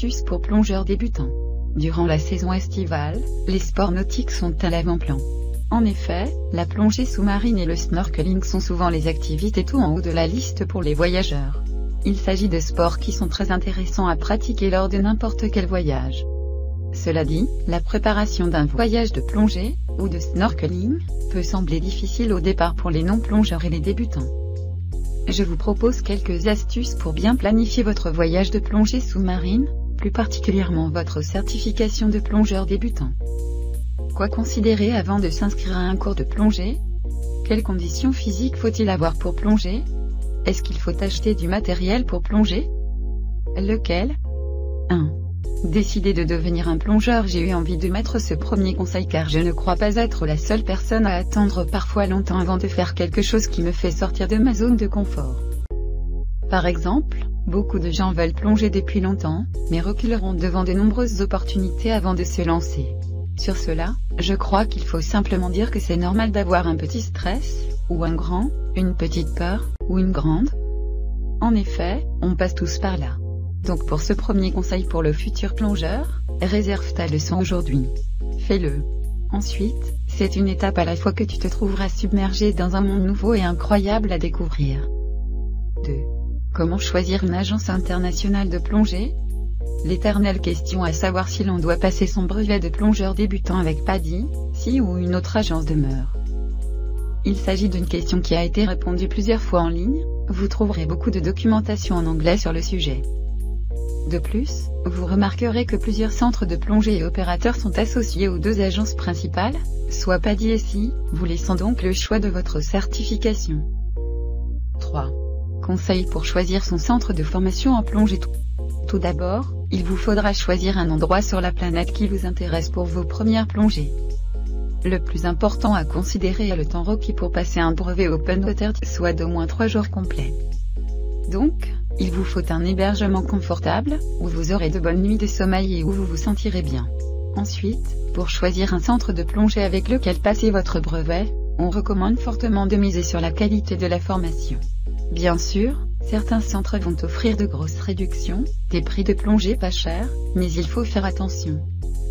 astuces pour plongeurs débutants. Durant la saison estivale, les sports nautiques sont à l'avant-plan. En effet, la plongée sous-marine et le snorkeling sont souvent les activités tout en haut de la liste pour les voyageurs. Il s'agit de sports qui sont très intéressants à pratiquer lors de n'importe quel voyage. Cela dit, la préparation d'un voyage de plongée, ou de snorkeling, peut sembler difficile au départ pour les non-plongeurs et les débutants. Je vous propose quelques astuces pour bien planifier votre voyage de plongée sous-marine, plus particulièrement votre certification de plongeur débutant. Quoi considérer avant de s'inscrire à un cours de plongée? Quelles conditions physiques faut-il avoir pour plonger? Est-ce qu'il faut acheter du matériel pour plonger? Lequel? 1. Décider de devenir un plongeur. J'ai eu envie de mettre ce premier conseil car je ne crois pas être la seule personne à attendre parfois longtemps avant de faire quelque chose qui me fait sortir de ma zone de confort. Par exemple, beaucoup de gens veulent plonger depuis longtemps, mais reculeront devant de nombreuses opportunités avant de se lancer. Sur cela, je crois qu'il faut simplement dire que c'est normal d'avoir un petit stress, ou un grand, une petite peur, ou une grande. En effet, on passe tous par là. Donc pour ce premier conseil pour le futur plongeur, réserve ta leçon aujourd'hui. Fais-le. Ensuite, c'est une étape à la fois que tu te trouveras submergé dans un monde nouveau et incroyable à découvrir. 2. Comment choisir une agence internationale de plongée? L'éternelle question à savoir si l'on doit passer son brevet de plongeur débutant avec PADI, SEA ou une autre agence demeure. Il s'agit d'une question qui a été répondue plusieurs fois en ligne, vous trouverez beaucoup de documentation en anglais sur le sujet. De plus, vous remarquerez que plusieurs centres de plongée et opérateurs sont associés aux deux agences principales, soit PADI et SEA, vous laissant donc le choix de votre certification. 3. Conseils pour choisir son centre de formation en plongée. Tout d'abord, il vous faudra choisir un endroit sur la planète qui vous intéresse pour vos premières plongées. Le plus important à considérer est le temps requis pour passer un brevet open water, soit d'au moins 3 jours complets. Donc, il vous faut un hébergement confortable, où vous aurez de bonnes nuits de sommeil et où vous vous sentirez bien. Ensuite, pour choisir un centre de plongée avec lequel passer votre brevet, on recommande fortement de miser sur la qualité de la formation. Bien sûr, certains centres vont offrir de grosses réductions, des prix de plongée pas chers, mais il faut faire attention.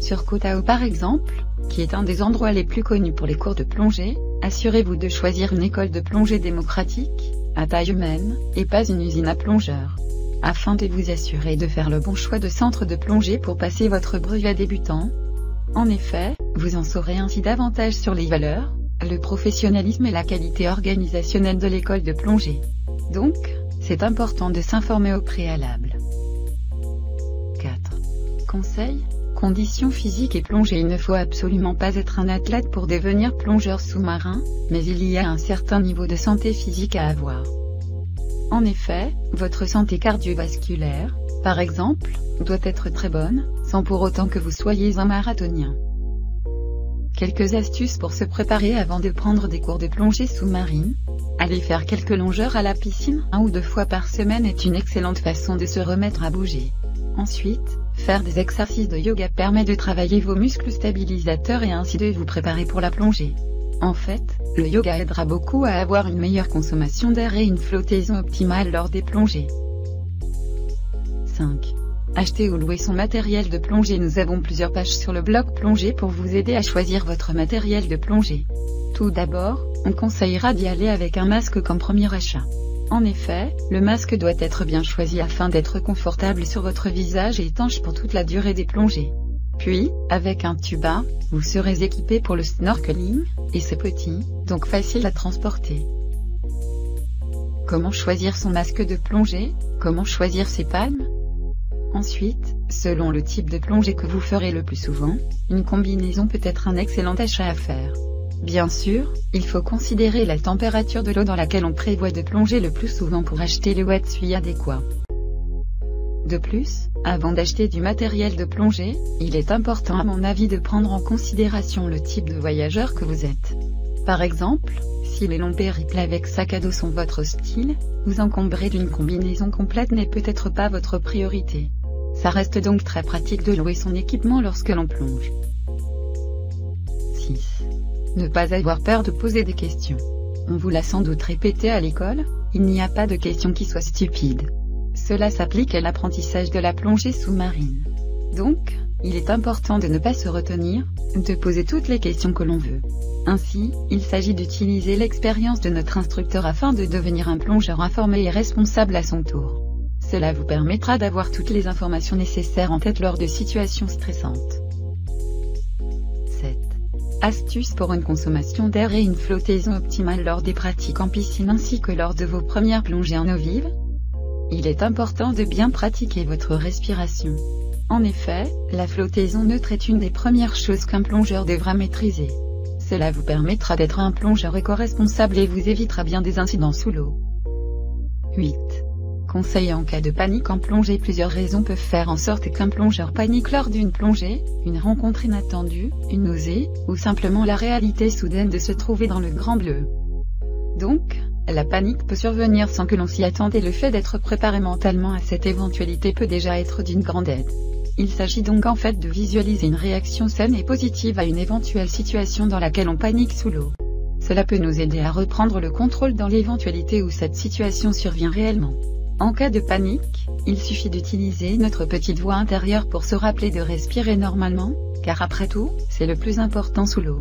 Sur Koh Tao par exemple, qui est un des endroits les plus connus pour les cours de plongée, assurez-vous de choisir une école de plongée démocratique, à taille humaine, et pas une usine à plongeurs. Afin de vous assurer de faire le bon choix de centre de plongée pour passer votre brevet débutant. En effet, vous en saurez ainsi davantage sur les valeurs, le professionnalisme et la qualité organisationnelle de l'école de plongée. Donc, c'est important de s'informer au préalable. 4. Conseil, conditions physiques et plongée. Il ne faut absolument pas être un athlète pour devenir plongeur sous-marin, mais il y a un certain niveau de santé physique à avoir. En effet, votre santé cardiovasculaire, par exemple, doit être très bonne, sans pour autant que vous soyez un marathonien. Quelques astuces pour se préparer avant de prendre des cours de plongée sous-marine. Aller faire quelques longeures à la piscine 1 ou 2 fois par semaine est une excellente façon de se remettre à bouger. Ensuite, faire des exercices de yoga permet de travailler vos muscles stabilisateurs et ainsi de vous préparer pour la plongée. En fait, le yoga aidera beaucoup à avoir une meilleure consommation d'air et une flottaison optimale lors des plongées. 5. Acheter ou louer son matériel de plongée. Nous avons plusieurs pages sur le blog plongée pour vous aider à choisir votre matériel de plongée. Tout d'abord, on conseillera d'y aller avec un masque comme premier achat. En effet, le masque doit être bien choisi afin d'être confortable sur votre visage et étanche pour toute la durée des plongées. Puis, avec un tuba, vous serez équipé pour le snorkeling, et c'est petit, donc facile à transporter. Comment choisir son masque de plongée? Comment choisir ses palmes? Ensuite, selon le type de plongée que vous ferez le plus souvent, une combinaison peut être un excellent achat à faire. Bien sûr, il faut considérer la température de l'eau dans laquelle on prévoit de plonger le plus souvent pour acheter le wetsuit adéquat. De plus, avant d'acheter du matériel de plongée, il est important à mon avis de prendre en considération le type de voyageur que vous êtes. Par exemple, si les longs périples avec sac à dos sont votre style, vous encombrer d'une combinaison complète n'est peut-être pas votre priorité. Ça reste donc très pratique de louer son équipement lorsque l'on plonge. 6. Ne pas avoir peur de poser des questions. On vous l'a sans doute répété à l'école, il n'y a pas de questions qui soient stupides. Cela s'applique à l'apprentissage de la plongée sous-marine. Donc, il est important de ne pas se retenir, de poser toutes les questions que l'on veut. Ainsi, il s'agit d'utiliser l'expérience de notre instructeur afin de devenir un plongeur informé et responsable à son tour. Cela vous permettra d'avoir toutes les informations nécessaires en tête lors de situations stressantes. 7. Astuces pour une consommation d'air et une flottaison optimale lors des pratiques en piscine ainsi que lors de vos premières plongées en eau vive. Il est important de bien pratiquer votre respiration. En effet, la flottaison neutre est une des premières choses qu'un plongeur devra maîtriser. Cela vous permettra d'être un plongeur éco-responsable et vous évitera bien des incidents sous l'eau. 8. Conseil en cas de panique en plongée. Plusieurs raisons peuvent faire en sorte qu'un plongeur panique lors d'une plongée, une rencontre inattendue, une nausée, ou simplement la réalité soudaine de se trouver dans le grand bleu. Donc, la panique peut survenir sans que l'on s'y attende et le fait d'être préparé mentalement à cette éventualité peut déjà être d'une grande aide. Il s'agit donc en fait de visualiser une réaction saine et positive à une éventuelle situation dans laquelle on panique sous l'eau. Cela peut nous aider à reprendre le contrôle dans l'éventualité où cette situation survient réellement. En cas de panique, il suffit d'utiliser notre petite voix intérieure pour se rappeler de respirer normalement, car après tout, c'est le plus important sous l'eau.